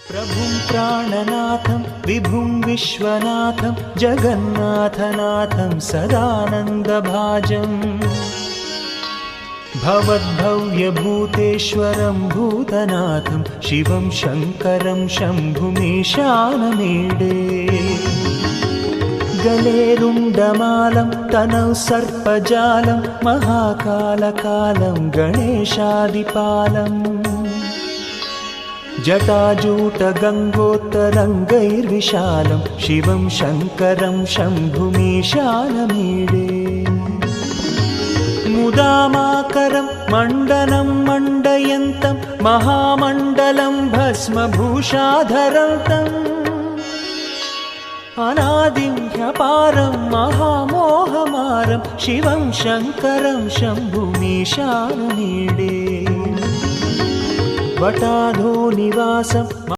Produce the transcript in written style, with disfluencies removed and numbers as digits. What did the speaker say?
प्रभुं प्राणनाथं विभुं विश्वनाथं जगन्नाथनाथं सदानन्दभाजम् भवद्भव्यभूतेश्वरं भूतनाथं शिवं शङ्करं शम्भुमीशानमीडे गलेरुण्डमालं तनौ सर्पजालं महाकालकालं गणेशादिपालम् जटाजूटगङ्गोत्तरङ्गैर्विशालं शिवं शङ्करं शम्भुमीशानमीडे मुदामाकरं मण्डनं मण्डयन्तं महामण्डलं भस्मभूषाधरं तम् अनादिं ह्यपारं महामोहमारं शिवं शङ्करं शम्भुमीशानमीडे वटाधो निवासं